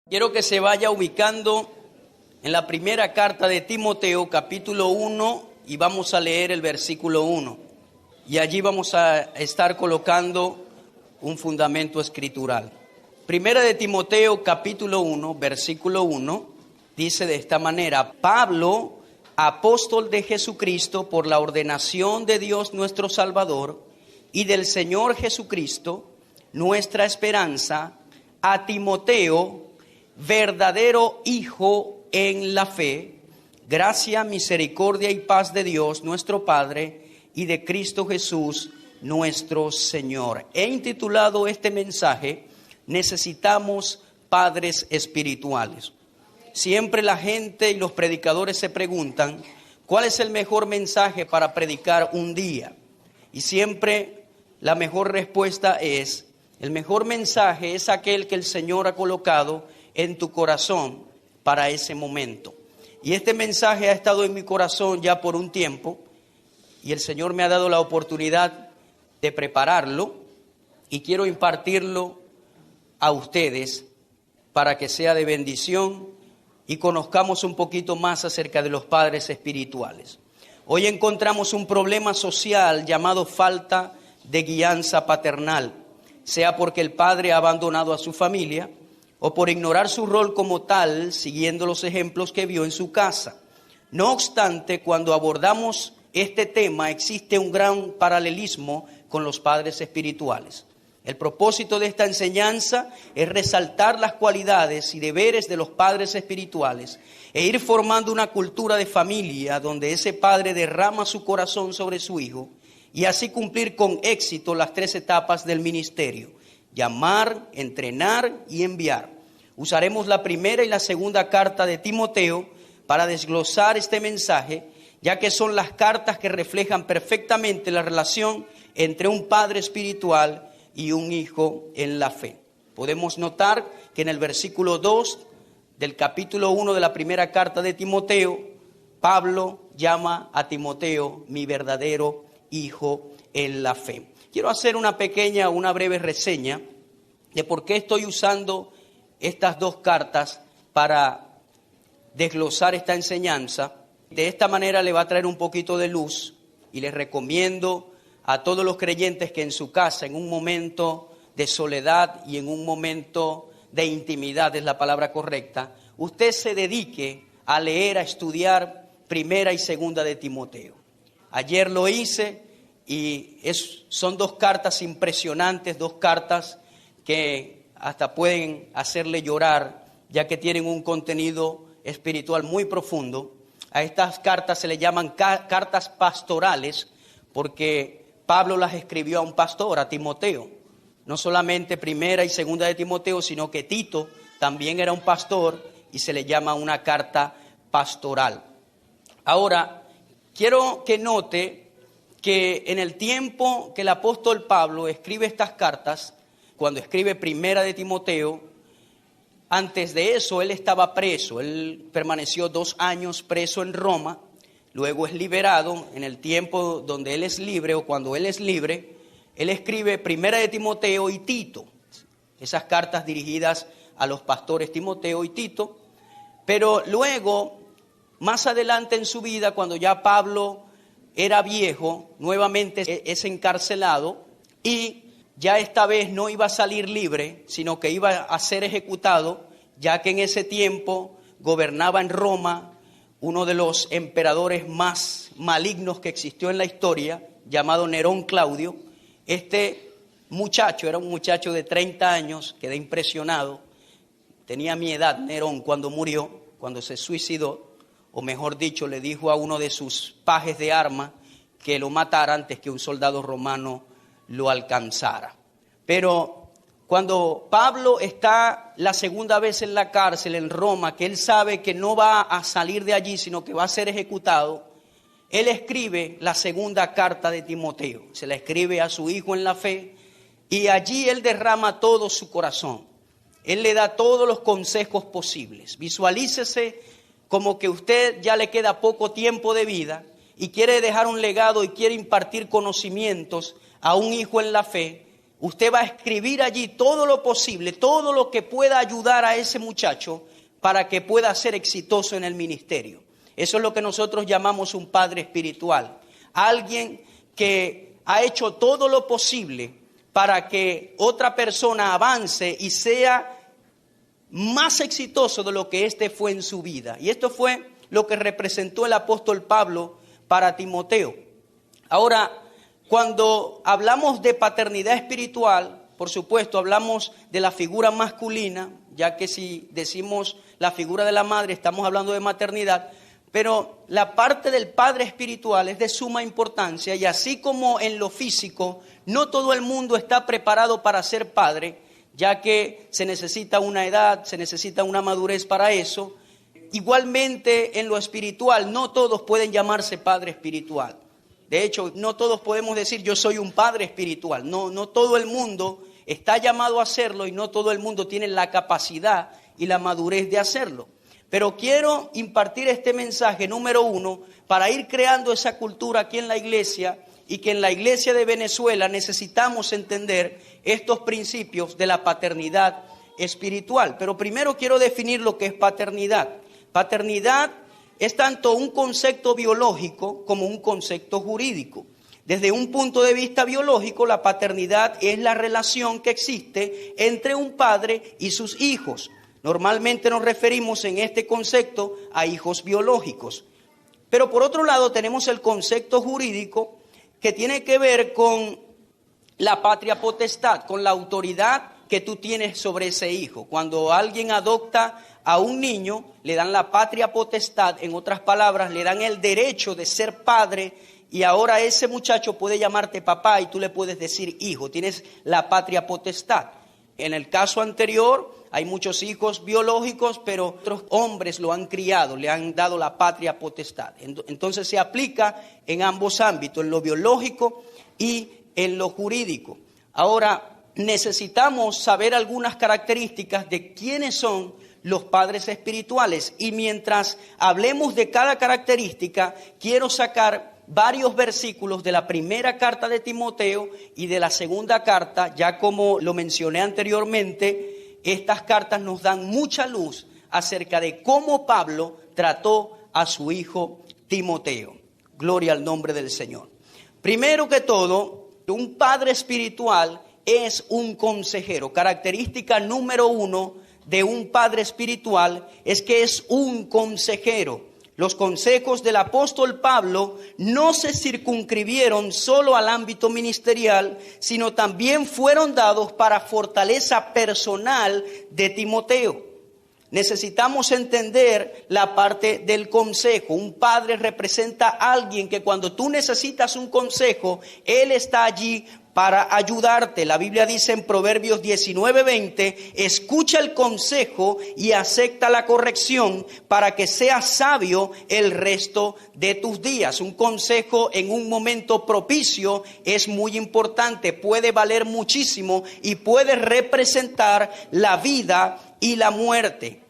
Quiero que se vaya ubicando en la primera carta de Timoteo, capítulo 1, y vamos a leer el versículo 1. Y allí vamos a estar colocando un fundamento escritural. Primera de Timoteo, capítulo 1, versículo 1, dice de esta manera: Pablo, apóstol de Jesucristo, por la ordenación de Dios nuestro Salvador y del Señor Jesucristo, nuestra esperanza, a Timoteo, verdadero hijo en la fe, gracia, misericordia y paz de Dios nuestro Padre y de Cristo Jesús nuestro Señor. He intitulado este mensaje: necesitamos padres espirituales. Siempre la gente y los predicadores se preguntan ¿cuál es el mejor mensaje para predicar un día? Y siempre la mejor respuesta es: el mejor mensaje es aquel que el Señor ha colocado en tu corazón para ese momento. Y este mensaje ha estado en mi corazón ya por un tiempo, y el Señor me ha dado la oportunidad de prepararlo, y quiero impartirlo a ustedes para que sea de bendición y conozcamos un poquito más acerca de los padres espirituales. Hoy encontramos un problema social llamado falta de guianza paternal, sea porque el padre ha abandonado a su familia o por ignorar su rol como tal, siguiendo los ejemplos que vio en su casa. No obstante, cuando abordamos este tema, existe un gran paralelismo con los padres espirituales. El propósito de esta enseñanza es resaltar las cualidades y deberes de los padres espirituales e ir formando una cultura de familia donde ese padre derrama su corazón sobre su hijo y así cumplir con éxito las 3 etapas del ministerio: llamar, entrenar y enviar. Usaremos la primera y la segunda carta de Timoteo para desglosar este mensaje, ya que son las cartas que reflejan perfectamente la relación entre un padre espiritual y un hijo en la fe. Podemos notar que en el versículo 2 del capítulo 1 de la primera carta de Timoteo, Pablo llama a Timoteo mi verdadero hijo en la fe. Quiero hacer una breve reseña de por qué estoy usando estas 2 cartas para desglosar esta enseñanza. De esta manera le va a traer un poquito de luz, y les recomiendo a todos los creyentes que en su casa, en un momento de soledad y en un momento de intimidad, es la palabra correcta, usted se dedique a leer, a estudiar primera y segunda de Timoteo. Ayer lo hice y son 2 cartas impresionantes, 2 cartas que hasta pueden hacerle llorar, ya que tienen un contenido espiritual muy profundo. A estas cartas se le llaman cartas pastorales, porque Pablo las escribió a un pastor, a Timoteo. No solamente primera y segunda de Timoteo, sino que Tito también era un pastor y se le llama una carta pastoral. Ahora, quiero que note que en el tiempo que el apóstol Pablo escribe estas cartas, cuando escribe primera de Timoteo, antes de eso él estaba preso. Él permaneció 2 años preso en Roma, luego es liberado. En el tiempo donde él es libre, o cuando él es libre, él escribe primera de Timoteo y Tito, esas cartas dirigidas a los pastores Timoteo y Tito. Pero luego, más adelante en su vida, cuando ya Pablo era viejo, nuevamente es encarcelado, y ya esta vez no iba a salir libre, sino que iba a ser ejecutado, ya que en ese tiempo gobernaba en Roma uno de los emperadores más malignos que existió en la historia, llamado Nerón Claudio. Este muchacho era un muchacho de 30 años, quedé impresionado. Tenía mi edad Nerón cuando murió, cuando se suicidó, o mejor dicho, le dijo a uno de sus pajes de armas que lo matara antes que un soldado romano lo alcanzara. Pero cuando Pablo está la segunda vez en la cárcel en Roma, que él sabe que no va a salir de allí, sino que va a ser ejecutado, él escribe la segunda carta de Timoteo. Se la escribe a su hijo en la fe, y allí él derrama todo su corazón. Él le da todos los consejos posibles. Visualícese como que usted ya le queda poco tiempo de vida y quiere dejar un legado y quiere impartir conocimientos a un hijo en la fe. usted va a escribir allí todo lo posible, todo lo que pueda ayudar a ese muchacho para que pueda ser exitoso en el ministerio. Eso es lo que nosotros llamamos un padre espiritual. Alguien que ha hecho todo lo posible para que otra persona avance y sea más exitoso de lo que éste fue en su vida. Y esto fue lo que representó el apóstol Pablo para Timoteo. Ahora, cuando hablamos de paternidad espiritual, por supuesto, hablamos de la figura masculina, ya que si decimos la figura de la madre, estamos hablando de maternidad, pero la parte del padre espiritual es de suma importancia, y así como en lo físico, no todo el mundo está preparado para ser padre, ya que se necesita una edad, se necesita una madurez para eso. Igualmente en lo espiritual, no todos pueden llamarse padre espiritual. De hecho, no todos podemos decir yo soy un padre espiritual. No todo el mundo está llamado a hacerlo y no todo el mundo tiene la capacidad y la madurez de hacerlo. Pero quiero impartir este mensaje número 1 para ir creando esa cultura aquí en la iglesia, y que en la iglesia de Venezuela necesitamos entender estos principios de la paternidad espiritual. Pero primero quiero definir lo que es paternidad. Paternidad es tanto un concepto biológico como un concepto jurídico. Desde un punto de vista biológico, la paternidad es la relación que existe entre un padre y sus hijos. Normalmente nos referimos en este concepto a hijos biológicos. Pero por otro lado tenemos el concepto jurídico, que tiene que ver con la patria potestad, con la autoridad que tú tienes sobre ese hijo. Cuando alguien adopta a un niño, le dan la patria potestad, en otras palabras, le dan el derecho de ser padre, y ahora ese muchacho puede llamarte papá y tú le puedes decir hijo, tienes la patria potestad. En el caso anterior, hay muchos hijos biológicos, pero otros hombres lo han criado, le han dado la patria potestad. Entonces se aplica en ambos ámbitos, en lo biológico y en lo jurídico. Ahora, necesitamos saber algunas características de quiénes son los padres espirituales. Y mientras hablemos de cada característica, quiero sacar varios versículos de la primera carta de Timoteo y de la segunda carta. Ya como lo mencioné anteriormente, estas cartas nos dan mucha luz acerca de cómo Pablo trató a su hijo Timoteo. Gloria al nombre del Señor. Primero que todo, un padre espiritual es un consejero. Característica número 1 de un padre espiritual es que es un consejero. Los consejos del apóstol Pablo no se circunscribieron solo al ámbito ministerial, sino también fueron dados para fortaleza personal de Timoteo. Necesitamos entender la parte del consejo. Un padre representa a alguien que cuando tú necesitas un consejo, él está allí para ayudarte. La Biblia dice en Proverbios 19:20, escucha el consejo y acepta la corrección para que seas sabio el resto de tus días. Un consejo en un momento propicio es muy importante, puede valer muchísimo y puede representar la vida y la muerte.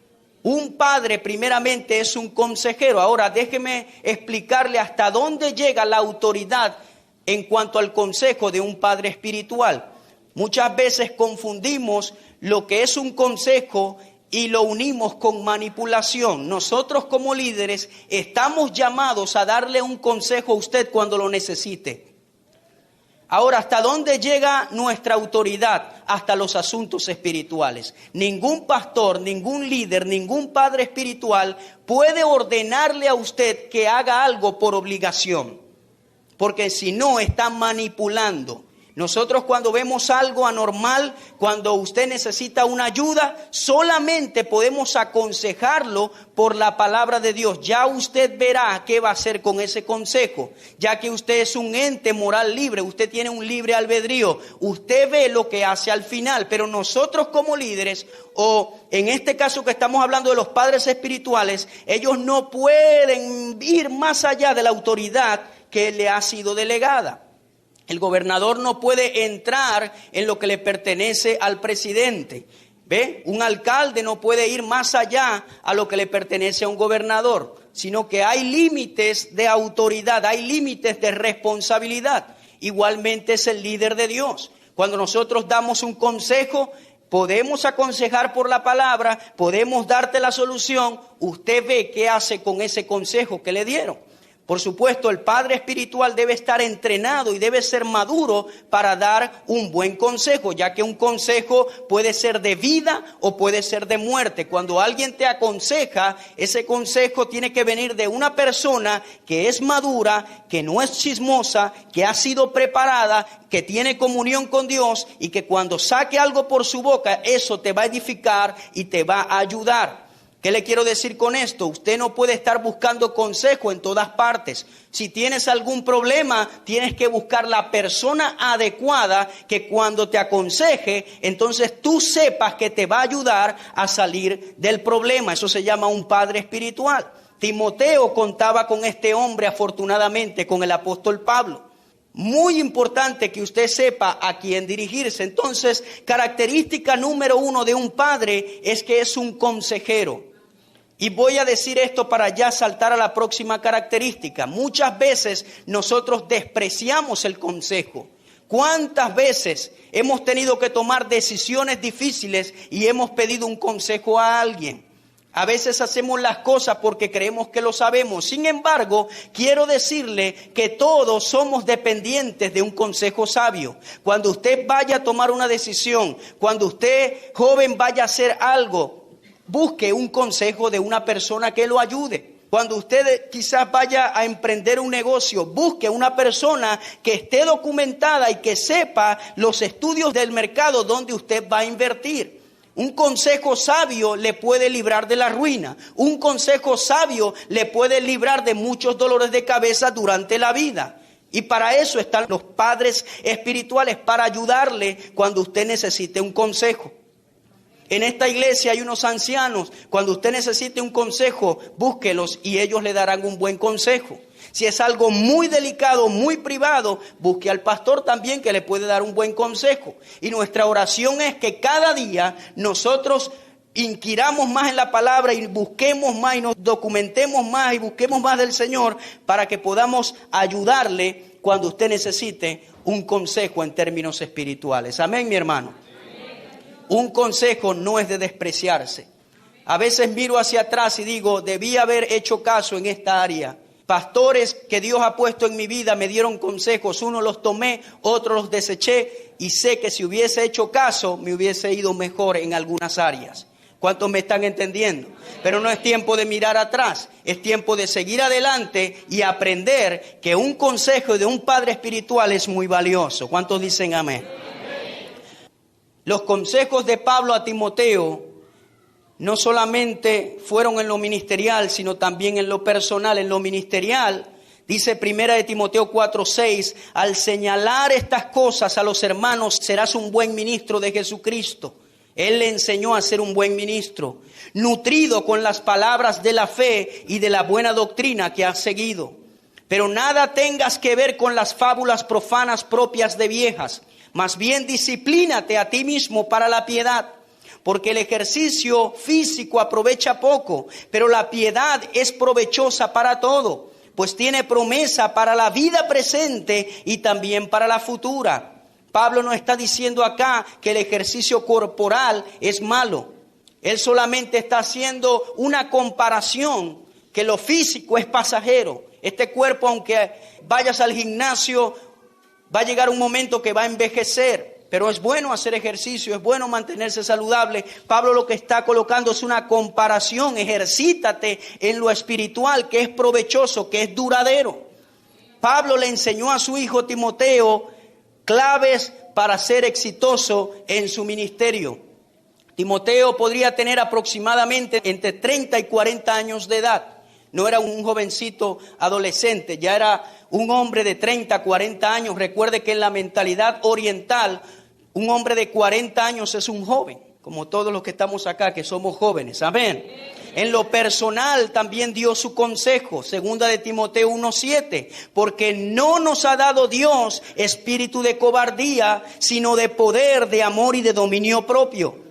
Un padre primeramente es un consejero. Ahora déjeme explicarle hasta dónde llega la autoridad en cuanto al consejo de un padre espiritual. Muchas veces confundimos lo que es un consejo y lo unimos con manipulación. Nosotros como líderes estamos llamados a darle un consejo a usted cuando lo necesite. Ahora, ¿hasta dónde llega nuestra autoridad? Hasta los asuntos espirituales. Ningún pastor, ningún líder, ningún padre espiritual puede ordenarle a usted que haga algo por obligación, porque si no, está manipulando. Nosotros cuando vemos algo anormal, cuando usted necesita una ayuda, solamente podemos aconsejarlo por la palabra de Dios. Ya usted verá qué va a hacer con ese consejo, ya que usted es un ente moral libre, usted tiene un libre albedrío, usted ve lo que hace al final. Pero nosotros como líderes, o en este caso que estamos hablando de los padres espirituales, ellos no pueden ir más allá de la autoridad que le ha sido delegada. El gobernador no puede entrar en lo que le pertenece al presidente. ¿Ve? Un alcalde no puede ir más allá a lo que le pertenece a un gobernador, sino que hay límites de autoridad, hay límites de responsabilidad. Igualmente es el líder de Dios. Cuando nosotros damos un consejo, podemos aconsejar por la palabra, podemos darte la solución. Usted ve qué hace con ese consejo que le dieron. Por supuesto, el padre espiritual debe estar entrenado y debe ser maduro para dar un buen consejo, ya que un consejo puede ser de vida o puede ser de muerte. Cuando alguien te aconseja, ese consejo tiene que venir de una persona que es madura, que no es chismosa, que ha sido preparada, que tiene comunión con Dios y que cuando saque algo por su boca, eso te va a edificar y te va a ayudar. ¿Qué le quiero decir con esto? Usted no puede estar buscando consejo en todas partes. Si tienes algún problema, tienes que buscar la persona adecuada que cuando te aconseje, entonces tú sepas que te va a ayudar a salir del problema. Eso se llama un padre espiritual. Timoteo contaba con este hombre, afortunadamente, con el apóstol Pablo. Muy importante que usted sepa a quién dirigirse. Entonces, característica número 1 de un padre es que es un consejero. Y voy a decir esto para ya saltar a la próxima característica. Muchas veces nosotros despreciamos el consejo. ¿Cuántas veces hemos tenido que tomar decisiones difíciles y hemos pedido un consejo a alguien? A veces hacemos las cosas porque creemos que lo sabemos. Sin embargo, quiero decirle que todos somos dependientes de un consejo sabio. Cuando usted vaya a tomar una decisión, cuando usted, joven, vaya a hacer algo, busque un consejo de una persona que lo ayude. Cuando usted quizás vaya a emprender un negocio, busque una persona que esté documentada y que sepa los estudios del mercado donde usted va a invertir. Un consejo sabio le puede librar de la ruina. Un consejo sabio le puede librar de muchos dolores de cabeza durante la vida. Y para eso están los padres espirituales, para ayudarle cuando usted necesite un consejo. En esta iglesia hay unos ancianos. Cuando usted necesite un consejo, búsquelos y ellos le darán un buen consejo. Si es algo muy delicado, muy privado, busque al pastor también que le puede dar un buen consejo. Y nuestra oración es que cada día nosotros inquiramos más en la palabra y busquemos más y nos documentemos más y busquemos más del Señor para que podamos ayudarle cuando usted necesite un consejo en términos espirituales. Amén, mi hermano. Un consejo no es de despreciarse. A veces miro hacia atrás y digo, debí haber hecho caso en esta área. Pastores que Dios ha puesto en mi vida me dieron consejos. Unos los tomé, otros los deseché. Y sé que si hubiese hecho caso, me hubiese ido mejor en algunas áreas. ¿Cuántos me están entendiendo? Pero no es tiempo de mirar atrás. Es tiempo de seguir adelante y aprender que un consejo de un padre espiritual es muy valioso. ¿Cuántos dicen amén? Los consejos de Pablo a Timoteo no solamente fueron en lo ministerial, sino también en lo personal. En lo ministerial, dice 1 Timoteo 4:6, al señalar estas cosas a los hermanos, serás un buen ministro de Jesucristo. Él le enseñó a ser un buen ministro, nutrido con las palabras de la fe y de la buena doctrina que has seguido. Pero nada tengas que ver con las fábulas profanas propias de viejas. Más bien disciplínate a ti mismo para la piedad, porque el ejercicio físico aprovecha poco, pero la piedad es provechosa para todo, pues tiene promesa para la vida presente y también para la futura. Pablo no está diciendo acá que el ejercicio corporal es malo. Él solamente está haciendo una comparación, que lo físico es pasajero. Este cuerpo, aunque vayas al gimnasio, va a llegar un momento que va a envejecer, pero es bueno hacer ejercicio, es bueno mantenerse saludable. Pablo lo que está colocando es una comparación. Ejercítate en lo espiritual, que es provechoso, que es duradero. Pablo le enseñó a su hijo Timoteo claves para ser exitoso en su ministerio. Timoteo podría tener aproximadamente entre 30 y 40 años de edad. No era un jovencito adolescente, ya era un hombre de 30, 40 años. Recuerde que en la mentalidad oriental, un hombre de 40 años es un joven, como todos los que estamos acá, que somos jóvenes. Amén. En lo personal también dio su consejo, 2 de Timoteo 1:7, porque no nos ha dado Dios espíritu de cobardía, sino de poder, de amor y de dominio propio.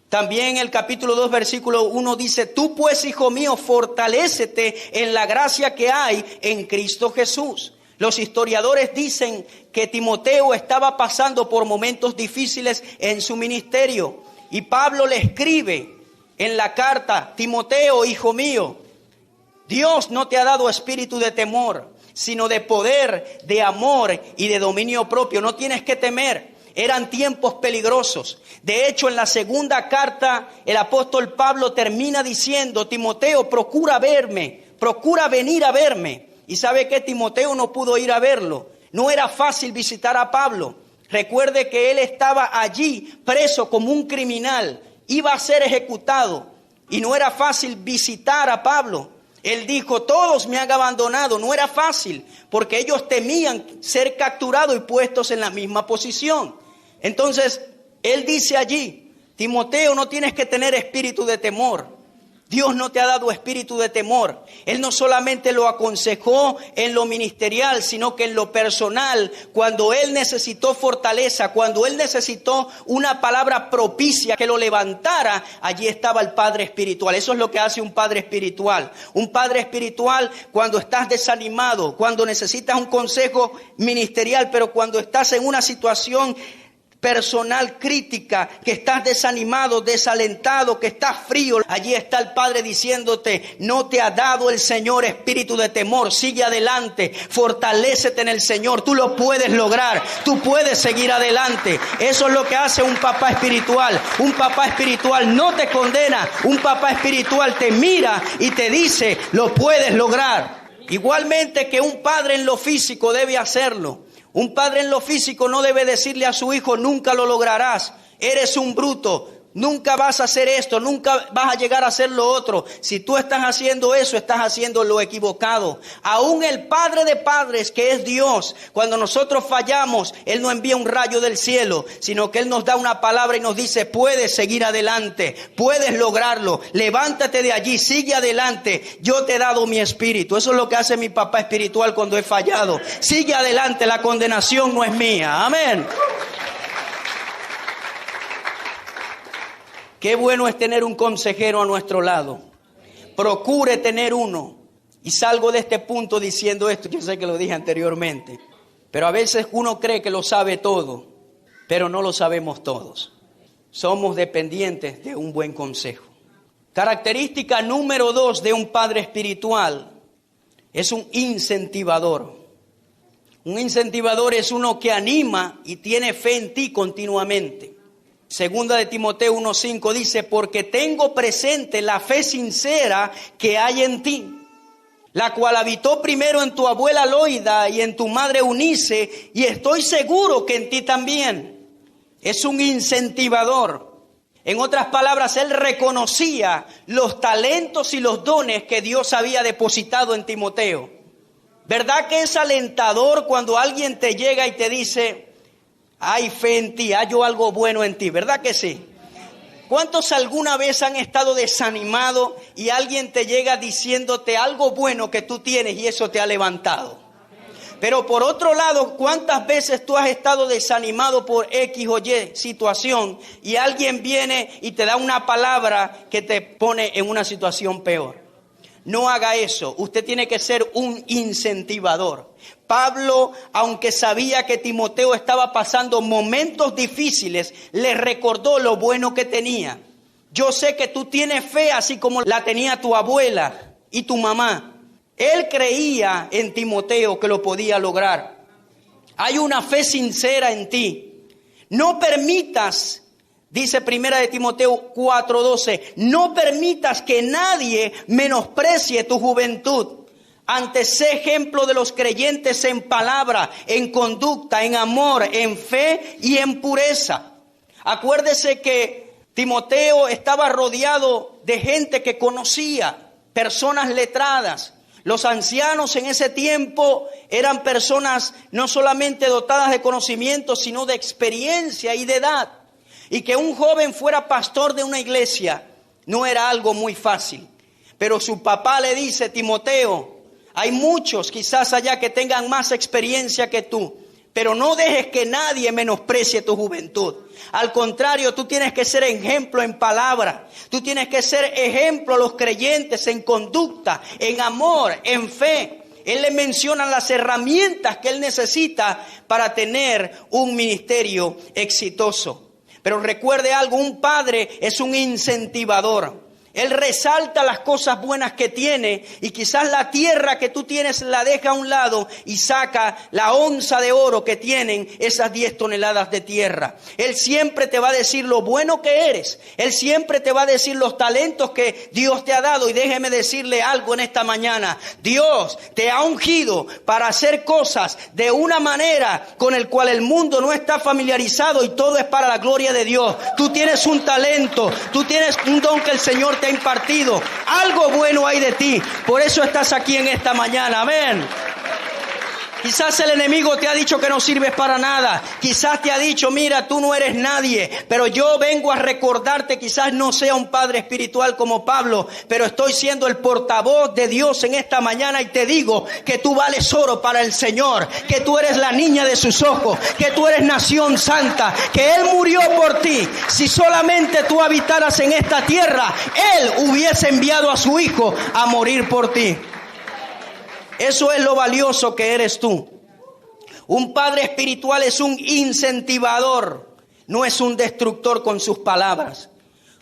También el capítulo 2, versículo 1 dice, tú pues, hijo mío, fortalécete en la gracia que hay en Cristo Jesús. Los historiadores dicen que Timoteo estaba pasando por momentos difíciles en su ministerio. Y Pablo le escribe en la carta: Timoteo, hijo mío, Dios no te ha dado espíritu de temor, sino de poder, de amor y de dominio propio. No tienes que temer. Eran tiempos peligrosos. De hecho, en la segunda carta, el apóstol Pablo termina diciendo: Timoteo, procura verme, procura venir a verme. Y sabe que Timoteo no pudo ir a verlo. No era fácil visitar a Pablo. Recuerde que él estaba allí preso como un criminal. Iba a ser ejecutado. Y no era fácil visitar a Pablo. Él dijo: todos me han abandonado. No era fácil, porque ellos temían ser capturados y puestos en la misma posición. Entonces, él dice allí: Timoteo, no tienes que tener espíritu de temor. Dios no te ha dado espíritu de temor. Él no solamente lo aconsejó en lo ministerial, sino que en lo personal, cuando él necesitó fortaleza, cuando él necesitó una palabra propicia que lo levantara, allí estaba el Padre espiritual. Eso es lo que hace un Padre espiritual. Un Padre espiritual, cuando estás desanimado, cuando necesitas un consejo ministerial, pero cuando estás en una situación personal crítica, que estás desanimado, desalentado, que estás frío, allí está el Padre diciéndote: no te ha dado el Señor espíritu de temor, sigue adelante, fortalécete en el Señor, tú lo puedes lograr, tú puedes seguir adelante. Eso es lo que hace un papá espiritual. Un papá espiritual no te condena, un papá espiritual te mira y te dice: lo puedes lograr. Igualmente que un padre en lo físico debe hacerlo. Un padre en lo físico no debe decirle a su hijo: nunca lo lograrás, eres un bruto, nunca vas a hacer esto, nunca vas a llegar a hacer lo otro. Si tú estás haciendo eso, estás haciendo lo equivocado. Aún el Padre de padres, que es Dios, cuando nosotros fallamos, Él no envía un rayo del cielo, sino que Él nos da una palabra y nos dice: puedes seguir adelante, puedes lograrlo, levántate de allí, sigue adelante, yo te he dado mi espíritu. Eso es lo que hace mi papá espiritual cuando he fallado. Sigue adelante, la condenación no es mía. Amén. Qué bueno es tener un consejero a nuestro lado. Procure tener uno. Y salgo de este punto diciendo esto. Yo sé que lo dije anteriormente, pero a veces uno cree que lo sabe todo, pero no lo sabemos todos. Somos dependientes de un buen consejo. Característica número 2 de un padre espiritual: es un incentivador. Un incentivador es uno que anima y tiene fe en ti continuamente. Segunda de Timoteo 1:5 dice: porque tengo presente la fe sincera que hay en ti, la cual habitó primero en tu abuela Loida y en tu madre Eunice, y estoy seguro que en ti también. Es un incentivador. En otras palabras, él reconocía los talentos y los dones que Dios había depositado en Timoteo. ¿Verdad que es alentador cuando alguien te llega y te dice: hay fe en ti, hay algo bueno en ti? ¿Verdad que sí? ¿Cuántos alguna vez han estado desanimados y alguien te llega diciéndote algo bueno que tú tienes y eso te ha levantado? Pero por otro lado, ¿cuántas veces tú has estado desanimado por X o Y situación y alguien viene y te da una palabra que te pone en una situación peor? No haga eso. Usted tiene que ser un incentivador. Pablo, aunque sabía que Timoteo estaba pasando momentos difíciles, le recordó lo bueno que tenía. Yo sé que tú tienes fe así como la tenía tu abuela y tu mamá. Él creía en Timoteo que lo podía lograr. Hay una fe sincera en ti. No permitas, dice primera de Timoteo 4:12, no permitas que nadie menosprecie tu juventud. Antes, sé ejemplo de los creyentes en palabra, en conducta, en amor, en fe y en pureza. Acuérdese que Timoteo estaba rodeado de gente que conocía, personas letradas. Los ancianos en ese tiempo eran personas no solamente dotadas de conocimiento, sino de experiencia y de edad. Y que un joven fuera pastor de una iglesia no era algo muy fácil. Pero su papá le dice: Timoteo, hay muchos quizás allá que tengan más experiencia que tú, pero no dejes que nadie menosprecie tu juventud. Al contrario, tú tienes que ser ejemplo en palabra. Tú tienes que ser ejemplo a los creyentes en conducta, en amor, en fe. Él le menciona las herramientas que él necesita para tener un ministerio exitoso. Pero recuerde algo, un padre es un incentivador. Él resalta las cosas buenas que tiene y quizás la tierra que tú tienes la deja a un lado y saca la onza de oro que tienen esas 10 toneladas de tierra. Él siempre te va a decir lo bueno que eres. Él siempre te va a decir los talentos que Dios te ha dado. Y déjeme decirle algo en esta mañana. Dios te ha ungido para hacer cosas de una manera con el cual el mundo no está familiarizado y todo es para la gloria de Dios. Tú tienes un talento, tú tienes un don que el Señor te ha impartido. Algo bueno hay de ti. Por eso estás aquí en esta mañana. Amén. Quizás el enemigo te ha dicho que no sirves para nada. Quizás te ha dicho, mira, tú no eres nadie. Pero yo vengo a recordarte, quizás no sea un padre espiritual como Pablo, pero estoy siendo el portavoz de Dios en esta mañana y te digo que tú vales oro para el Señor, que tú eres la niña de sus ojos, que tú eres nación santa, que Él murió por ti. Si solamente tú habitaras en esta tierra, Él hubiese enviado a su Hijo a morir por ti. Eso es lo valioso que eres tú. Un padre espiritual es un incentivador, no es un destructor con sus palabras.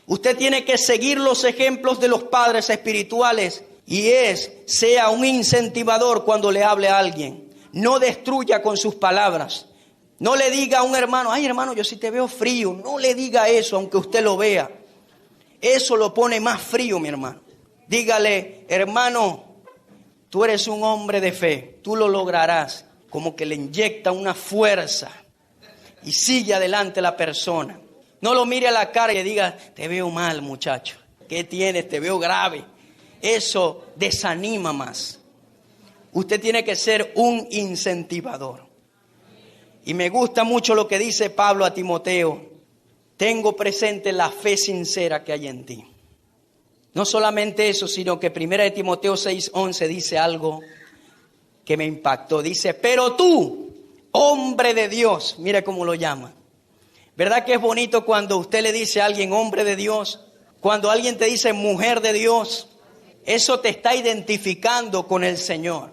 Usted tiene que seguir los ejemplos de los padres espirituales y sea un incentivador cuando le hable a alguien. No destruya con sus palabras. No le diga a un hermano, ay hermano, yo sí te veo frío. No le diga eso aunque usted lo vea. Eso lo pone más frío, mi hermano. Dígale, hermano, tú eres un hombre de fe, tú lo lograrás. Como que le inyecta una fuerza y sigue adelante la persona. No lo mire a la cara y le diga, te veo mal, muchacho. ¿Qué tienes? Te veo grave. Eso desanima más. Usted tiene que ser un incentivador. Y me gusta mucho lo que dice Pablo a Timoteo. Tengo presente la fe sincera que hay en ti. No solamente eso, sino que 1 Timoteo 6:11 dice algo que me impactó. Dice, pero tú, hombre de Dios, mire cómo lo llama. ¿Verdad que es bonito cuando usted le dice a alguien hombre de Dios? Cuando alguien te dice mujer de Dios, eso te está identificando con el Señor.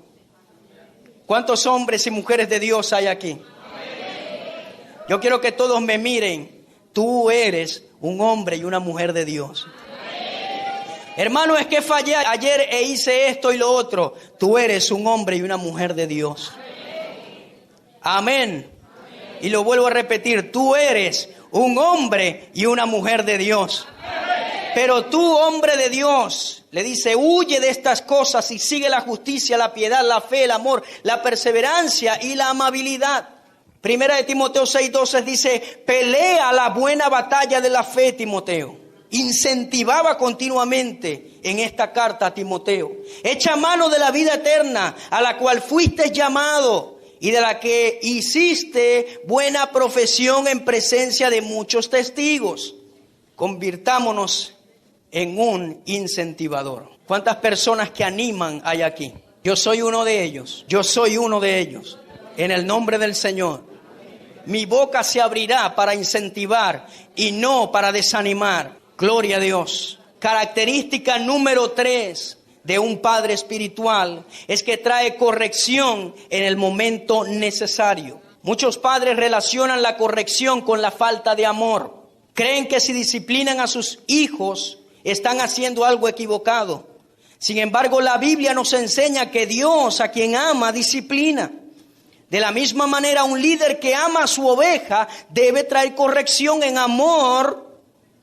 ¿Cuántos hombres y mujeres de Dios hay aquí? Yo quiero que todos me miren. Tú eres un hombre y una mujer de Dios. Hermano, es que fallé ayer e hice esto y lo otro. Tú eres un hombre y una mujer de Dios. Amén. Y lo vuelvo a repetir. Tú eres un hombre y una mujer de Dios. Pero tú, hombre de Dios, le dice, huye de estas cosas y sigue la justicia, la piedad, la fe, el amor, la perseverancia y la amabilidad. 1 Timoteo 6:12 dice, pelea la buena batalla de la fe, Timoteo. Incentivaba continuamente en esta carta a Timoteo. Echa mano de la vida eterna a la cual fuiste llamado y de la que hiciste buena profesión en presencia de muchos testigos. Convirtámonos en un incentivador. ¿Cuántas personas que animan hay aquí? Yo soy uno de ellos. Yo soy uno de ellos. En el nombre del Señor. Mi boca se abrirá para incentivar y no para desanimar. Gloria a Dios. Característica número 3 de un padre espiritual es que trae corrección en el momento necesario. Muchos padres relacionan la corrección con la falta de amor. Creen que si disciplinan a sus hijos están haciendo algo equivocado. Sin embargo, la Biblia nos enseña que Dios, a quien ama, disciplina. De la misma manera, un líder que ama a su oveja debe traer corrección en amor.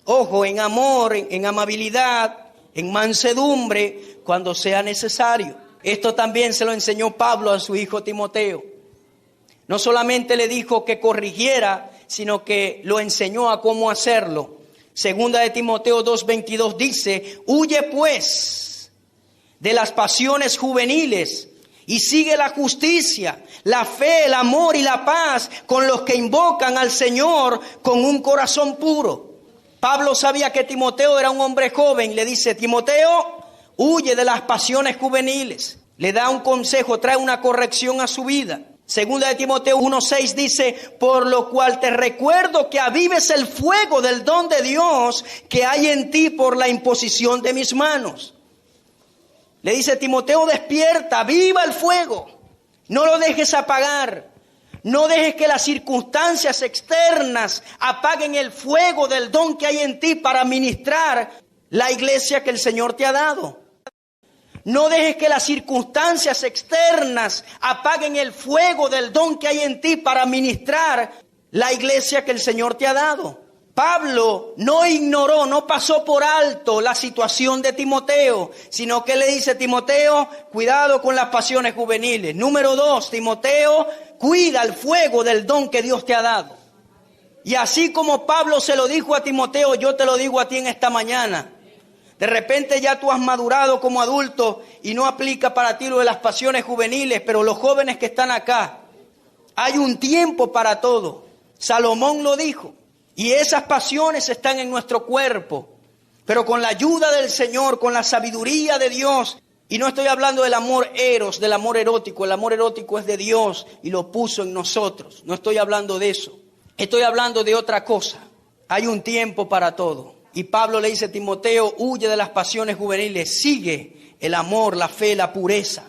Ojo, en amor, en amabilidad, en mansedumbre, cuando sea necesario. Esto también se lo enseñó Pablo a su hijo Timoteo. No solamente le dijo que corrigiera, sino que lo enseñó a cómo hacerlo. Segunda de Timoteo 2:22 dice, huye pues de las pasiones juveniles y sigue la justicia, la fe, el amor y la paz con los que invocan al Señor con un corazón puro. Pablo sabía que Timoteo era un hombre joven. Le dice, Timoteo, huye de las pasiones juveniles. Le da un consejo, trae una corrección a su vida. Segunda de Timoteo 1:6 dice, por lo cual te recuerdo que avives el fuego del don de Dios que hay en ti por la imposición de mis manos. Le dice: Timoteo, despierta, viva el fuego. No lo dejes apagar. No dejes que las circunstancias externas apaguen el fuego del don que hay en ti para ministrar la iglesia que el Señor te ha dado. No dejes que las circunstancias externas apaguen el fuego del don que hay en ti para ministrar la iglesia que el Señor te ha dado. Pablo no ignoró, no pasó por alto la situación de Timoteo, sino que le dice: Timoteo, cuidado con las pasiones juveniles. Número 2, Timoteo, cuida el fuego del don que Dios te ha dado. Y así como Pablo se lo dijo a Timoteo, yo te lo digo a ti en esta mañana. De repente ya tú has madurado como adulto y no aplica para ti lo de las pasiones juveniles, pero los jóvenes que están acá, hay un tiempo para todo. Salomón lo dijo. Y esas pasiones están en nuestro cuerpo, pero con la ayuda del Señor, con la sabiduría de Dios. Y no estoy hablando del amor eros, del amor erótico. El amor erótico es de Dios y lo puso en nosotros. No estoy hablando de eso. Estoy hablando de otra cosa. Hay un tiempo para todo. Y Pablo le dice a Timoteo: huye de las pasiones juveniles, sigue el amor, la fe, la pureza.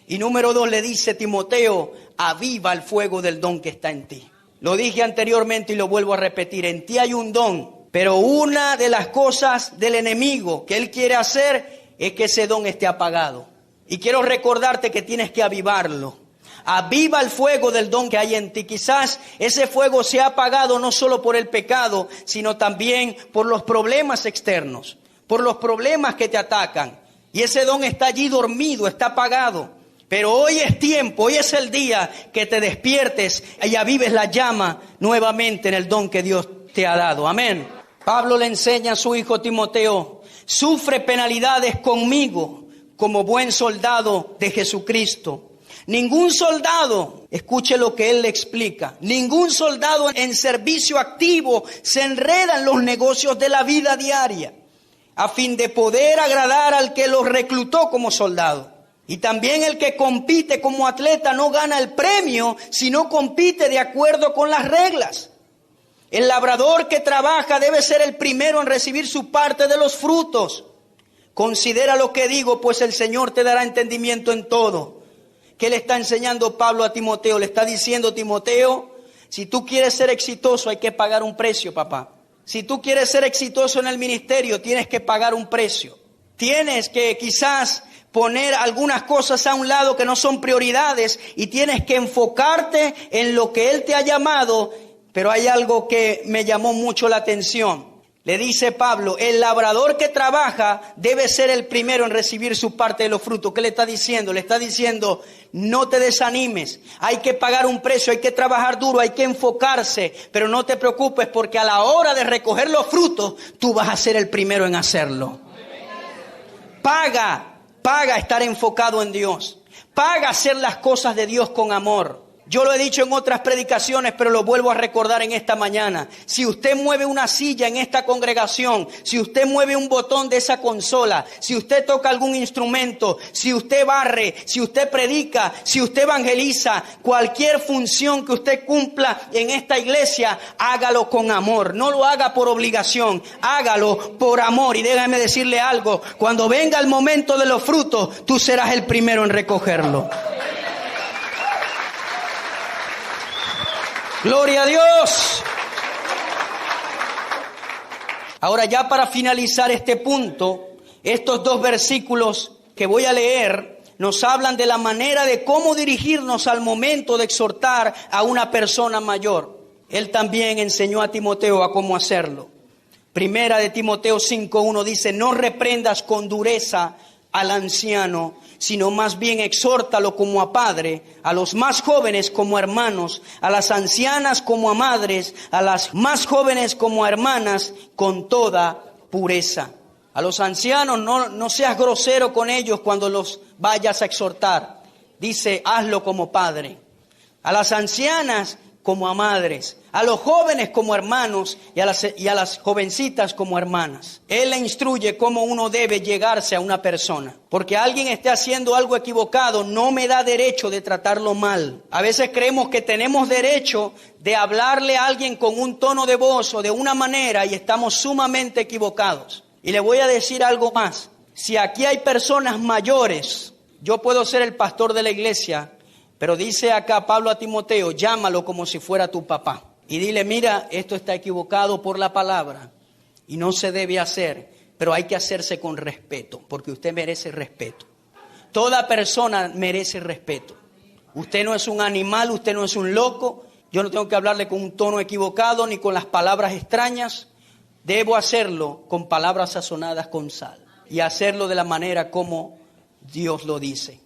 Y número 2 le dice: Timoteo, aviva el fuego del don que está en ti. Lo dije anteriormente y lo vuelvo a repetir: en ti hay un don, pero una de las cosas del enemigo que él quiere hacer es que ese don esté apagado. Y quiero recordarte que tienes que avivarlo. Aviva el fuego del don que hay en ti. Quizás ese fuego se ha apagado no solo por el pecado, sino también por los problemas externos, por los problemas que te atacan. Y ese don está allí dormido, está apagado. Pero hoy es tiempo, hoy es el día que te despiertes y avives la llama nuevamente en el don que Dios te ha dado. Amén. Pablo le enseña a su hijo Timoteo: sufre penalidades conmigo como buen soldado de Jesucristo. Ningún soldado, escuche lo que él le explica, ningún soldado en servicio activo se enreda en los negocios de la vida diaria a fin de poder agradar al que los reclutó como soldado. Y también el que compite como atleta no gana el premio, sino compite de acuerdo con las reglas. El labrador que trabaja debe ser el primero en recibir su parte de los frutos. Considera lo que digo, pues el Señor te dará entendimiento en todo. ¿Qué le está enseñando Pablo a Timoteo? Le está diciendo: Timoteo, si tú quieres ser exitoso hay que pagar un precio, papá. Si tú quieres ser exitoso en el ministerio tienes que pagar un precio. Tienes que quizás poner algunas cosas a un lado que no son prioridades y tienes que enfocarte en lo que Él te ha llamado. Pero hay algo que me llamó mucho la atención. Le dice Pablo: el labrador que trabaja debe ser el primero en recibir su parte de los frutos. ¿Qué le está diciendo? Le está diciendo: no te desanimes, hay que pagar un precio, hay que trabajar duro, hay que enfocarse, pero no te preocupes porque a la hora de recoger los frutos tú vas a ser el primero en hacerlo. Paga estar enfocado en Dios. Paga hacer las cosas de Dios con amor. Yo lo he dicho en otras predicaciones, pero lo vuelvo a recordar en esta mañana. Si usted mueve una silla en esta congregación, si usted mueve un botón de esa consola, si usted toca algún instrumento, si usted barre, si usted predica, si usted evangeliza, cualquier función que usted cumpla en esta iglesia, hágalo con amor. No lo haga por obligación, hágalo por amor. Y déjame decirle algo: cuando venga el momento de los frutos, tú serás el primero en recogerlo. ¡Gloria a Dios! Ahora, ya para finalizar este punto, estos 2 versículos que voy a leer nos hablan de la manera de cómo dirigirnos al momento de exhortar a una persona mayor. Él también enseñó a Timoteo a cómo hacerlo. Primera de Timoteo 5:1 dice: no reprendas con dureza al anciano, sino más bien exhórtalo como a padre, a los más jóvenes como a hermanos, a las ancianas como a madres, a las más jóvenes como a hermanas, con toda pureza. A los ancianos no seas grosero con ellos cuando los vayas a exhortar. Dice: hazlo como padre. A las ancianas como a madres, a los jóvenes como hermanos y a las jovencitas como hermanas. Él le instruye cómo uno debe llegarse a una persona. Porque alguien esté haciendo algo equivocado no me da derecho de tratarlo mal. A veces creemos que tenemos derecho de hablarle a alguien con un tono de voz o de una manera y estamos sumamente equivocados. Y le voy a decir algo más. Si aquí hay personas mayores, yo puedo ser el pastor de la iglesia, pero dice acá Pablo a Timoteo, llámalo como si fuera tu papá. Y dile, mira, esto está equivocado por la palabra y no se debe hacer, pero hay que hacerse con respeto, porque usted merece respeto. Toda persona merece respeto. Usted no es un animal, usted no es un loco. Yo no tengo que hablarle con un tono equivocado ni con las palabras extrañas. Debo hacerlo con palabras sazonadas con sal y hacerlo de la manera como Dios lo dice.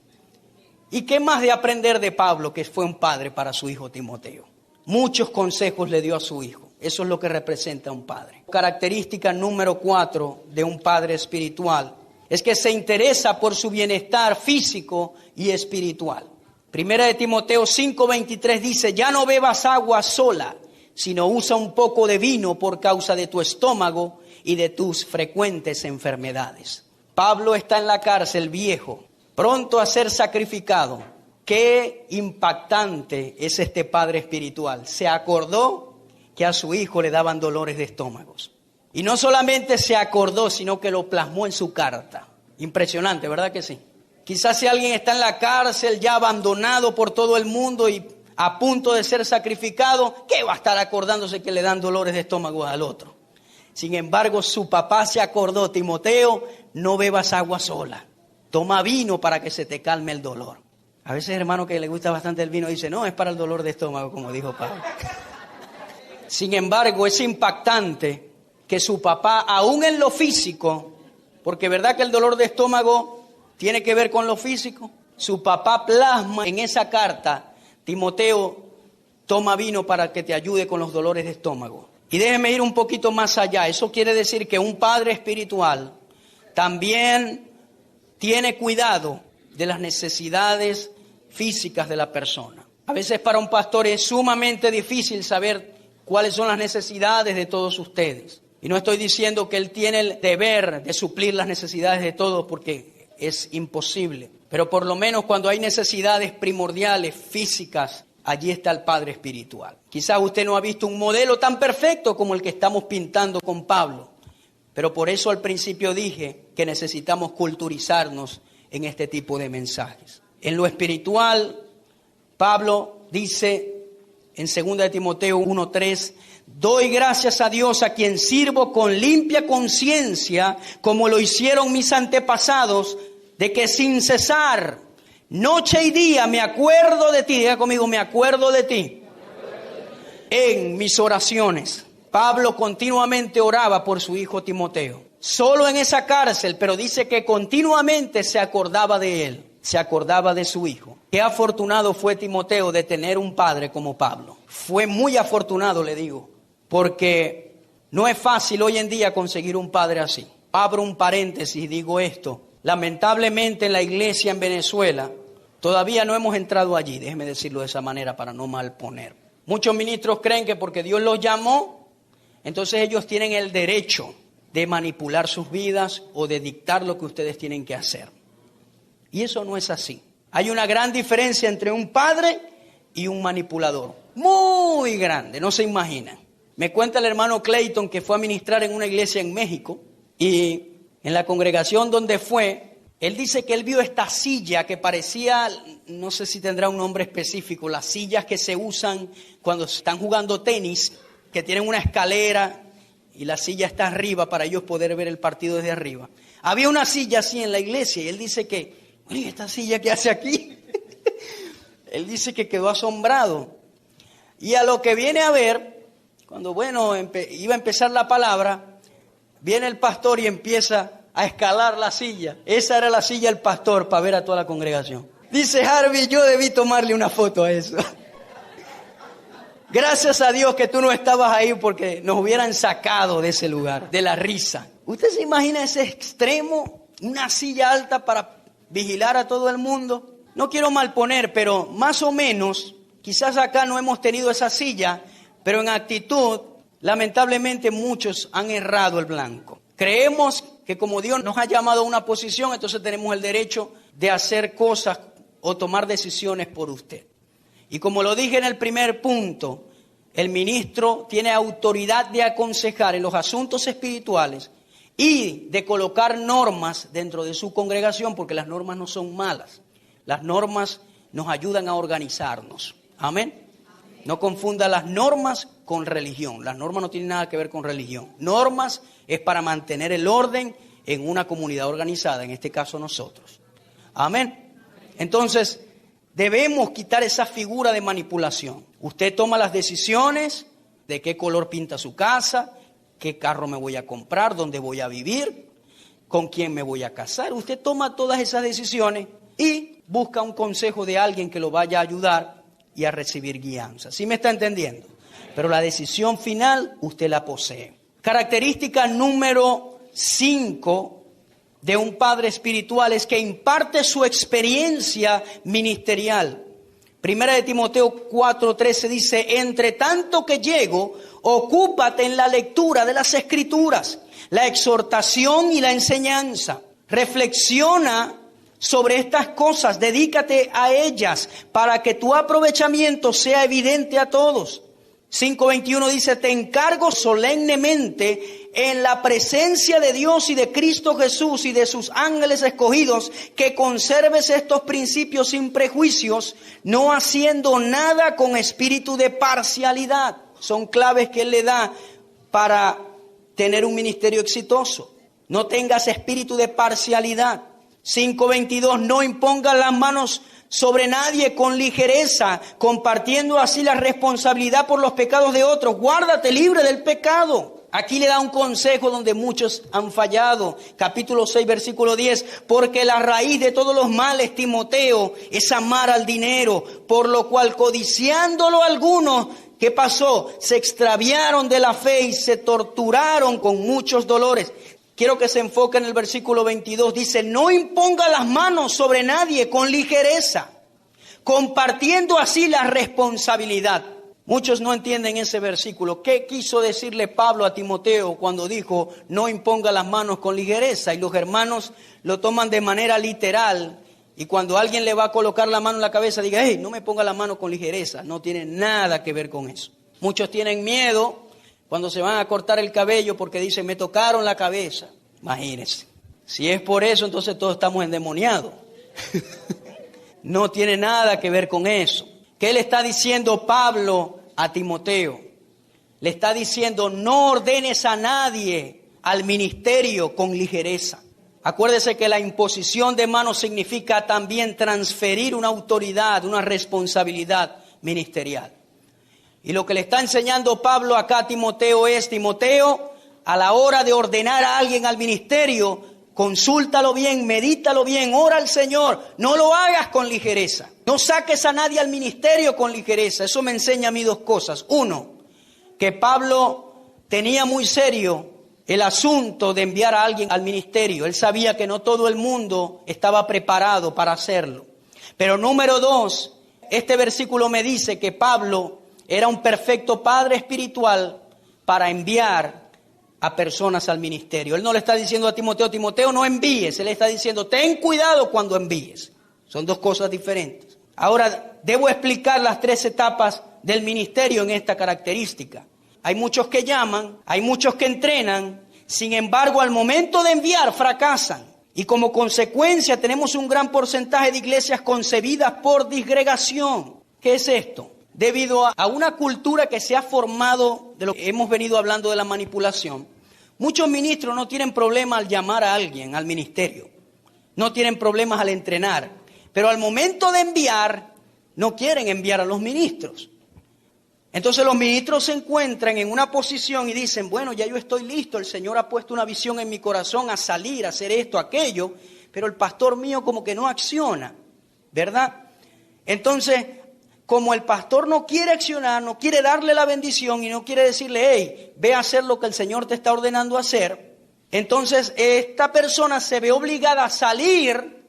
¿Y qué más de aprender de Pablo, que fue un padre para su hijo Timoteo? Muchos consejos le dio a su hijo. Eso es lo que representa un padre. Característica número 4 de un padre espiritual es que se interesa por su bienestar físico y espiritual. Primera de Timoteo 5:23 dice, ya no bebas agua sola, sino usa un poco de vino por causa de tu estómago y de tus frecuentes enfermedades. Pablo está en la cárcel viejo, pronto a ser sacrificado. Qué impactante es este padre espiritual. Se acordó que a su hijo le daban dolores de estómagos. Y no solamente se acordó, sino que lo plasmó en su carta. Impresionante, ¿verdad que sí? Quizás si alguien está en la cárcel ya abandonado por todo el mundo y a punto de ser sacrificado, ¿qué va a estar acordándose que le dan dolores de estómago al otro? Sin embargo, su papá se acordó, Timoteo, no bebas agua sola, toma vino para que se te calme el dolor. A veces, hermano, que le gusta bastante el vino, dice, no, es para el dolor de estómago, como dijo Pablo. Sin embargo, es impactante que su papá, aún en lo físico, porque verdad que el dolor de estómago tiene que ver con lo físico, su papá plasma en esa carta, Timoteo, toma vino para que te ayude con los dolores de estómago. Y déjeme ir un poquito más allá. Eso quiere decir que un padre espiritual también tiene cuidado de las necesidades físicas de la persona. A veces para un pastor es sumamente difícil saber cuáles son las necesidades de todos ustedes. Y no estoy diciendo que él tiene el deber de suplir las necesidades de todos, porque es imposible. Pero por lo menos cuando hay necesidades primordiales, físicas, allí está el padre espiritual. Quizás usted no ha visto un modelo tan perfecto como el que estamos pintando con Pablo. Pero por eso al principio dije que necesitamos culturizarnos en este tipo de mensajes. En lo espiritual, Pablo dice en 2 de Timoteo 1:3, doy gracias a Dios a quien sirvo con limpia conciencia, como lo hicieron mis antepasados, de que sin cesar, noche y día, me acuerdo de ti. Diga conmigo, me acuerdo de ti. En mis oraciones. Pablo continuamente oraba por su hijo Timoteo. Solo en esa cárcel, pero dice que continuamente se acordaba de él. Se acordaba de su hijo. Qué afortunado fue Timoteo de tener un padre como Pablo. Fue muy afortunado, le digo, porque no es fácil hoy en día conseguir un padre así. Abro un paréntesis y digo esto. Lamentablemente en la iglesia en Venezuela todavía no hemos entrado allí, déjeme decirlo de esa manera para no malponer. Muchos ministros creen que porque Dios los llamó, entonces ellos tienen el derecho de manipular sus vidas o de dictar lo que ustedes tienen que hacer. Y eso no es así. Hay una gran diferencia entre un padre y un manipulador. Muy grande, no se imaginan. Me cuenta el hermano Clayton que fue a ministrar en una iglesia en México y en la congregación donde fue, él dice que él vio esta silla que parecía, no sé si tendrá un nombre específico, las sillas que se usan cuando están jugando tenis, que tienen una escalera y la silla está arriba para ellos poder ver el partido desde arriba. Había una silla así en la iglesia y él dice que, ¿y esta silla qué hace aquí? Él dice que quedó asombrado. Y a lo que viene a ver, cuando iba a empezar la palabra, viene el pastor y empieza a escalar la silla. Esa era la silla del pastor para ver a toda la congregación. Dice Harvey, yo debí tomarle una foto a eso. Gracias a Dios que tú no estabas ahí porque nos hubieran sacado de ese lugar, de la risa. ¿Usted se imagina ese extremo? Una silla alta para vigilar a todo el mundo. No quiero malponer, pero más o menos, quizás acá no hemos tenido esa silla, pero en actitud, lamentablemente muchos han errado el blanco. Creemos que como Dios nos ha llamado a una posición, entonces tenemos el derecho de hacer cosas o tomar decisiones por usted. Y como lo dije en el primer punto, el ministro tiene autoridad de aconsejar en los asuntos espirituales y de colocar normas dentro de su congregación, porque las normas no son malas. Las normas nos ayudan a organizarnos. Amén. No confunda las normas con religión. Las normas no tienen nada que ver con religión. Normas es para mantener el orden en una comunidad organizada, en este caso nosotros. Amén. Entonces, debemos quitar esa figura de manipulación. Usted toma las decisiones de qué color pinta su casa, qué carro me voy a comprar, dónde voy a vivir, con quién me voy a casar. Usted toma todas esas decisiones y busca un consejo de alguien que lo vaya a ayudar y a recibir guianza. ¿Sí me está entendiendo? Pero la decisión final usted la posee. Característica número 5 de un padre espiritual es que imparte su experiencia ministerial. Primera de Timoteo 4:13 dice: entre tanto que llego, ocúpate en la lectura de las Escrituras, la exhortación y la enseñanza. Reflexiona sobre estas cosas, dedícate a ellas para que tu aprovechamiento sea evidente a todos. 5:21 dice: te encargo solemnemente en la presencia de Dios y de Cristo Jesús y de sus ángeles escogidos, que conserves estos principios sin prejuicios, no haciendo nada con espíritu de parcialidad. Son claves que Él le da para tener un ministerio exitoso. No tengas espíritu de parcialidad. 5:22, no impongas las manos sobre nadie con ligereza, compartiendo así la responsabilidad por los pecados de otros. Guárdate libre del pecado. Aquí le da un consejo donde muchos han fallado. Capítulo 6, versículo 10. Porque la raíz de todos los males, Timoteo, es amar al dinero, por lo cual codiciándolo algunos, ¿qué pasó? Se extraviaron de la fe y se torturaron con muchos dolores. Quiero que se enfoque en el versículo 22. Dice: no imponga las manos sobre nadie con ligereza, compartiendo así la responsabilidad. Muchos no entienden ese versículo. ¿Qué quiso decirle Pablo a Timoteo cuando dijo no imponga las manos con ligereza? Y los hermanos lo toman de manera literal. Y cuando alguien le va a colocar la mano en la cabeza, diga: hey, no me ponga la mano con ligereza. No tiene nada que ver con eso. Muchos tienen miedo cuando se van a cortar el cabello porque dicen: me tocaron la cabeza. Imagínense. Si es por eso, entonces todos estamos endemoniados. No tiene nada que ver con eso. ¿Qué le está diciendo Pablo a Timoteo? Le está diciendo: no ordenes a nadie al ministerio con ligereza. Acuérdese que la imposición de manos significa también transferir una autoridad, una responsabilidad ministerial. Y lo que le está enseñando Pablo acá a Timoteo es: Timoteo, a la hora de ordenar a alguien al ministerio, consúltalo bien, medítalo bien, ora al Señor. No lo hagas con ligereza. No saques a nadie al ministerio con ligereza. Eso me enseña a mí dos cosas. Uno, que Pablo tenía muy serio el asunto de enviar a alguien al ministerio. Él sabía que no todo el mundo estaba preparado para hacerlo. Pero número dos, este versículo me dice que Pablo era un perfecto padre espiritual para enviar a personas al ministerio. Él no le está diciendo a Timoteo: Timoteo, no envíes. Él le está diciendo: ten cuidado cuando envíes. Son dos cosas diferentes. Ahora, debo explicar las 3 etapas del ministerio en esta característica. Hay muchos que llaman, hay muchos que entrenan, sin embargo, al momento de enviar fracasan. Y como consecuencia tenemos un gran porcentaje de iglesias concebidas por disgregación. ¿Qué es esto? Debido a una cultura que se ha formado, de lo que hemos venido hablando de la manipulación, muchos ministros no tienen problema al llamar a alguien al ministerio. No tienen problemas al entrenar. Pero al momento de enviar, no quieren enviar a los ministros. Entonces los ministros se encuentran en una posición y dicen: bueno, ya yo estoy listo, el Señor ha puesto una visión en mi corazón a salir, a hacer esto, aquello, pero el pastor mío como que no acciona, ¿verdad? Entonces, como el pastor no quiere accionar, no quiere darle la bendición y no quiere decirle: hey, ve a hacer lo que el Señor te está ordenando hacer, entonces esta persona se ve obligada a salir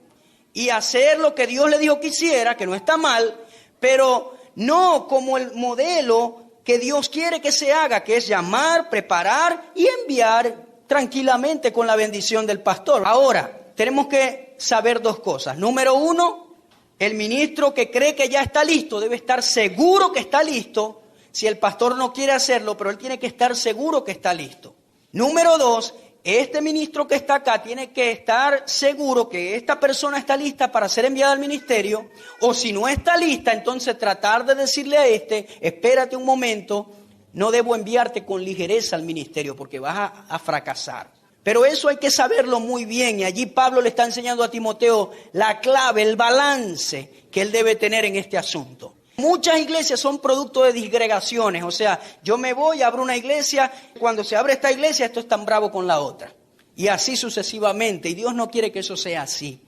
y hacer lo que Dios le dijo que hiciera, que no está mal, pero no como el modelo que Dios quiere que se haga, que es llamar, preparar y enviar tranquilamente con la bendición del pastor. Ahora, tenemos que saber dos cosas. Número uno, el ministro que cree que ya está listo debe estar seguro que está listo. Si el pastor no quiere hacerlo, pero él tiene que estar seguro que está listo. Número dos, este ministro que está acá tiene que estar seguro que esta persona está lista para ser enviada al ministerio, o si no está lista, entonces tratar de decirle a espérate un momento, no debo enviarte con ligereza al ministerio porque vas a fracasar. Pero eso hay que saberlo muy bien, y allí Pablo le está enseñando a Timoteo la clave, el balance que él debe tener en este asunto. Muchas iglesias son producto de disgregaciones, o sea, yo me voy, abro una iglesia, cuando se abre esta iglesia, esto es tan bravo con la otra. Y así sucesivamente, y Dios no quiere que eso sea así.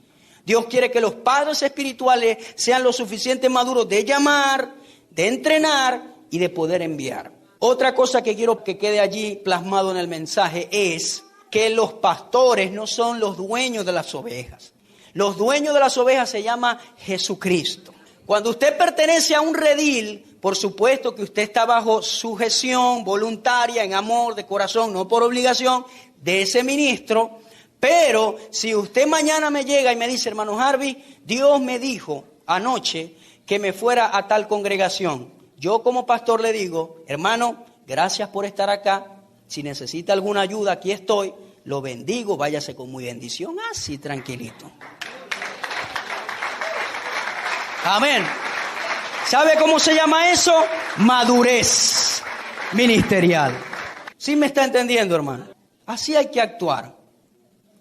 Dios quiere que los padres espirituales sean lo suficientemente maduros de llamar, de entrenar y de poder enviar. Otra cosa que quiero que quede allí plasmado en el mensaje es que los pastores no son los dueños de las ovejas. Los dueños de las ovejas se llama Jesucristo. Cuando usted pertenece a un redil, por supuesto que usted está bajo sujeción voluntaria, en amor, de corazón, no por obligación, de ese ministro. Pero si usted mañana me llega y me dice, hermano Harvey, Dios me dijo anoche que me fuera a tal congregación. Yo como pastor le digo, hermano, gracias por estar acá. Si necesita alguna ayuda, aquí estoy. Lo bendigo, váyase con muy bendición, así tranquilito. Amén. ¿Sabe cómo se llama eso? Madurez ministerial. ¿Sí me está entendiendo, hermano? Así hay que actuar.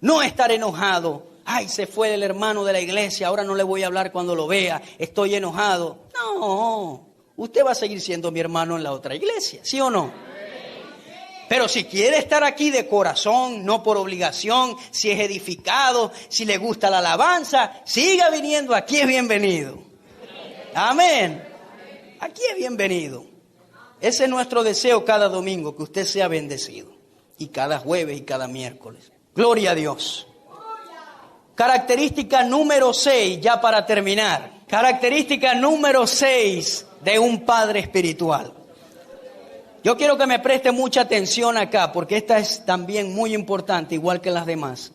No estar enojado. Ay, se fue el hermano de la iglesia, ahora no le voy a hablar cuando lo vea, estoy enojado. No, usted va a seguir siendo mi hermano en la otra iglesia, ¿sí o no? Pero si quiere estar aquí de corazón, no por obligación, si es edificado, si le gusta la alabanza, siga viniendo, aquí es bienvenido. Amén. Aquí es bienvenido. Ese es nuestro deseo cada domingo, que usted sea bendecido. Y cada jueves y cada miércoles. Gloria a Dios. Característica número 6, ya para terminar. Característica número 6 de un padre espiritual. Yo quiero que me preste mucha atención acá, porque esta es también muy importante, igual que las demás.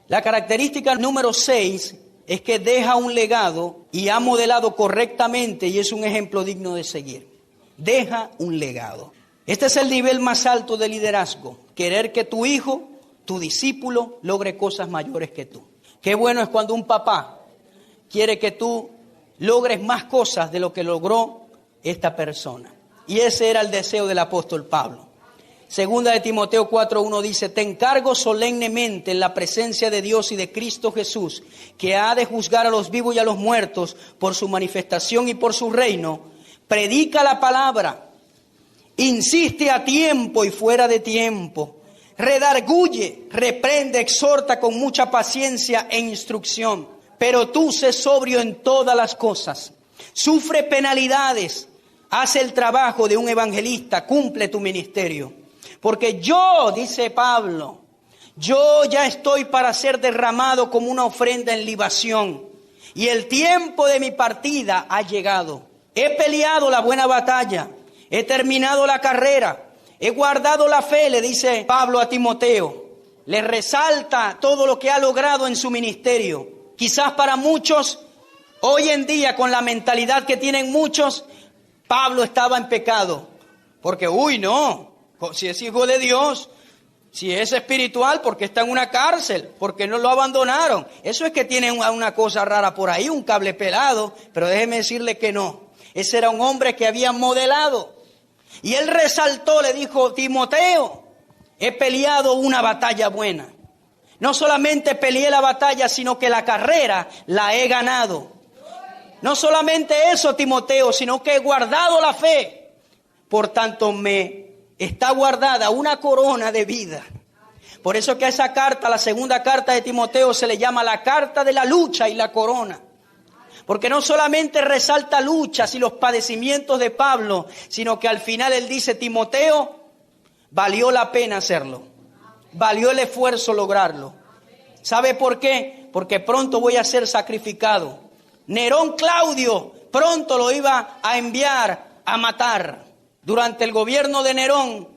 La característica número 6 es que deja un legado y ha modelado correctamente y es un ejemplo digno de seguir. Deja un legado. Este es el nivel más alto de liderazgo. Querer que tu hijo, tu discípulo, logre cosas mayores que tú. Qué bueno es cuando un papá quiere que tú logres más cosas de lo que logró esta persona. Y ese era el deseo del apóstol Pablo. Segunda de Timoteo 4:1 dice, te encargo solemnemente en la presencia de Dios y de Cristo Jesús, que ha de juzgar a los vivos y a los muertos por su manifestación y por su reino. Predica la palabra, insiste a tiempo y fuera de tiempo, redarguye, reprende, exhorta con mucha paciencia e instrucción. Pero tú sé sobrio en todas las cosas, sufre penalidades, haz el trabajo de un evangelista, cumple tu ministerio. Porque yo, dice Pablo, yo ya estoy para ser derramado como una ofrenda en libación. Y el tiempo de mi partida ha llegado. He peleado la buena batalla, he terminado la carrera, he guardado la fe, le dice Pablo a Timoteo. Le resalta todo lo que ha logrado en su ministerio. Quizás para muchos, hoy en día, con la mentalidad que tienen muchos, Pablo estaba en pecado, porque no, si es hijo de Dios, si es espiritual, porque está en una cárcel, porque no lo abandonaron. Eso es que tiene una cosa rara por ahí, un cable pelado, pero déjeme decirle que no. Ese era un hombre que había modelado. Y él resaltó, le dijo, Timoteo, he peleado una batalla buena. No solamente peleé la batalla, sino que la carrera la he ganado. No solamente eso, Timoteo, sino que he guardado la fe. Por tanto, me está guardada una corona de vida. Por eso que a esa carta, la segunda carta de Timoteo, se le llama la carta de la lucha y la corona. Porque no solamente resalta luchas y los padecimientos de Pablo, sino que al final él dice, Timoteo, valió la pena hacerlo. Valió el esfuerzo lograrlo. ¿Sabe por qué? Porque pronto voy a ser sacrificado. Nerón Claudio pronto lo iba a enviar a matar. Durante el gobierno de Nerón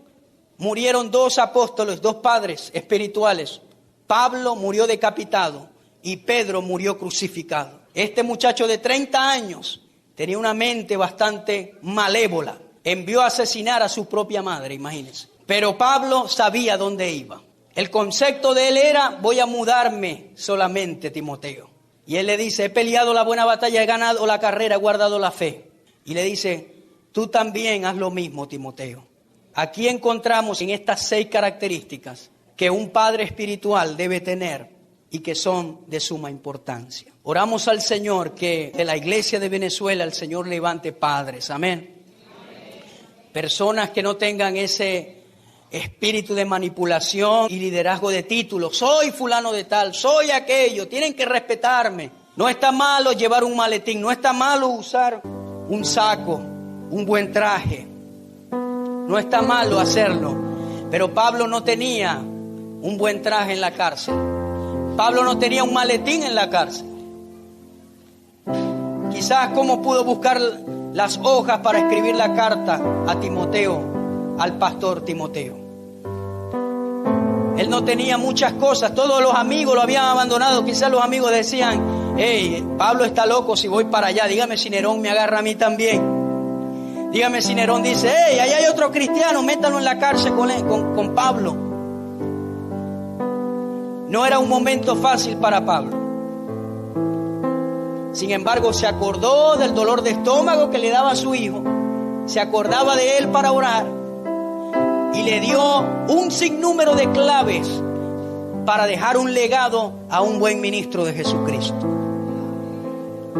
murieron 2 apóstoles, 2 padres espirituales. Pablo murió decapitado y Pedro murió crucificado. Este muchacho de 30 años tenía una mente bastante malévola. Envió a asesinar a su propia madre, imagínense. Pero Pablo sabía dónde iba. El concepto de él era: voy a mudarme solamente, Timoteo. Y él le dice: he peleado la buena batalla, he ganado la carrera, he guardado la fe. Y le dice: tú también haz lo mismo, Timoteo. Aquí encontramos en estas 6 características que un padre espiritual debe tener y que son de suma importancia. Oramos al Señor que de la iglesia de Venezuela el Señor levante padres. Amén. Personas que no tengan ese espíritu de manipulación y liderazgo de títulos. Soy fulano de tal, soy aquello, tienen que respetarme. No está malo llevar un maletín, no está malo usar un saco, un buen traje. No está malo hacerlo. Pero Pablo no tenía un buen traje en la cárcel. Pablo no tenía un maletín en la cárcel. Quizás cómo pudo buscar las hojas para escribir la carta a Timoteo, al pastor Timoteo. Él no tenía muchas cosas, todos los amigos lo habían abandonado. Quizás los amigos decían: hey, Pablo está loco si voy para allá, dígame si Nerón me agarra a mí también. Dígame si Nerón dice: hey, ahí hay otro cristiano, métalo en la cárcel con Pablo. No era un momento fácil para Pablo. Sin embargo, se acordó del dolor de estómago que le daba a su hijo, se acordaba de él para orar y le dio un sinnúmero de claves para dejar un legado a un buen ministro de Jesucristo.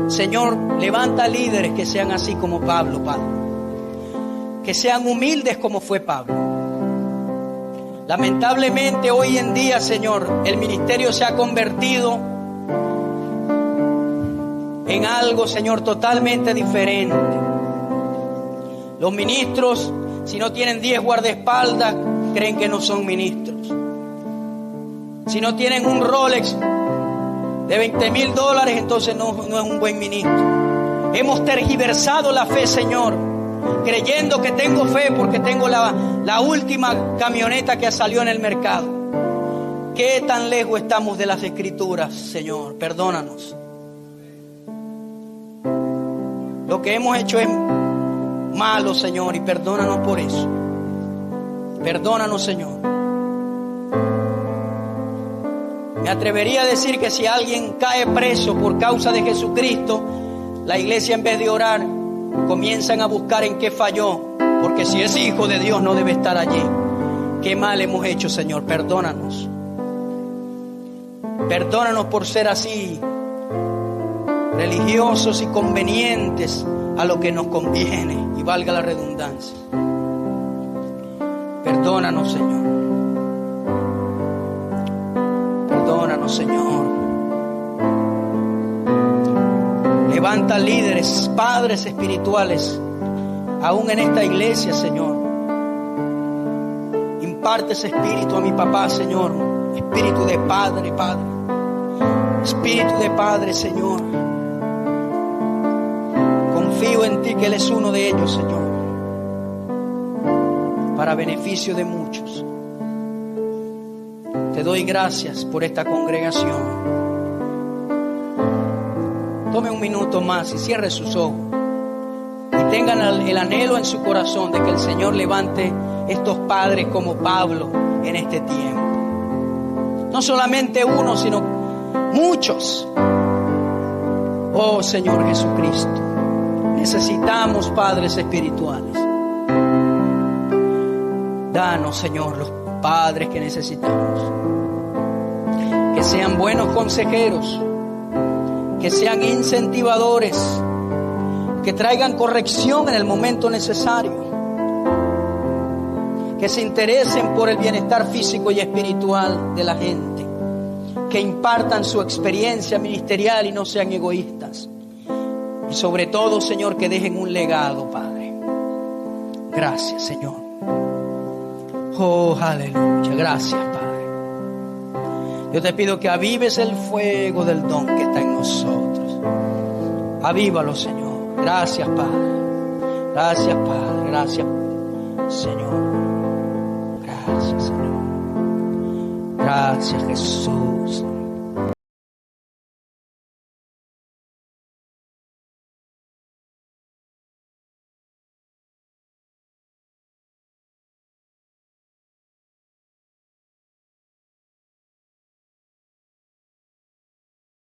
Señor, levanta líderes que sean así como Pablo, Padre, que sean humildes como fue Pablo. Lamentablemente hoy en día, Señor, el ministerio se ha convertido en algo, Señor, totalmente diferente. Los ministros, si no tienen 10 guardaespaldas, creen que no son ministros. Si no tienen un Rolex de $20,000, entonces no es un buen ministro. Hemos tergiversado la fe, Señor, creyendo que tengo fe porque tengo la última camioneta que salió en el mercado. ¿Qué tan lejos estamos de las Escrituras, Señor? Perdónanos. Lo que hemos hecho es malo, Señor, y perdónanos por eso. Perdónanos, Señor. Me atrevería a decir que si alguien cae preso por causa de Jesucristo, la iglesia, en vez de orar, comienzan a buscar en qué falló, porque si es hijo de Dios no debe estar allí. Qué mal hemos hecho, Señor, perdónanos. Perdónanos por ser así, religiosos y convenientes a lo que nos conviene, y valga la redundancia. Perdónanos, Señor. Perdónanos, Señor. Levanta líderes, padres espirituales, aún en esta iglesia, Señor. Imparte ese espíritu a mi papá, Señor. Espíritu de padre, Padre. Espíritu de padre, Señor. Confío en ti, que Él es uno de ellos, Señor, para beneficio de muchos. Te doy gracias por esta congregación. Tome un minuto más y cierre sus ojos y tengan el anhelo en su corazón de que el Señor levante estos padres como Pablo en este tiempo. No solamente uno, sino muchos. Oh Señor Jesucristo, necesitamos padres espirituales. Danos, Señor, los padres que necesitamos. Que sean buenos consejeros, que sean incentivadores, que traigan corrección en el momento necesario, que se interesen por el bienestar físico y espiritual de la gente, que impartan su experiencia ministerial y no sean egoístas. Y sobre todo, Señor, que dejen un legado, Padre. Gracias, Señor. Oh, aleluya. Gracias, Padre. Yo te pido que avives el fuego del don que está en nosotros. Avívalo, Señor. Gracias, Padre. Gracias, Padre. Gracias, Señor. Gracias, Señor. Gracias, Jesús.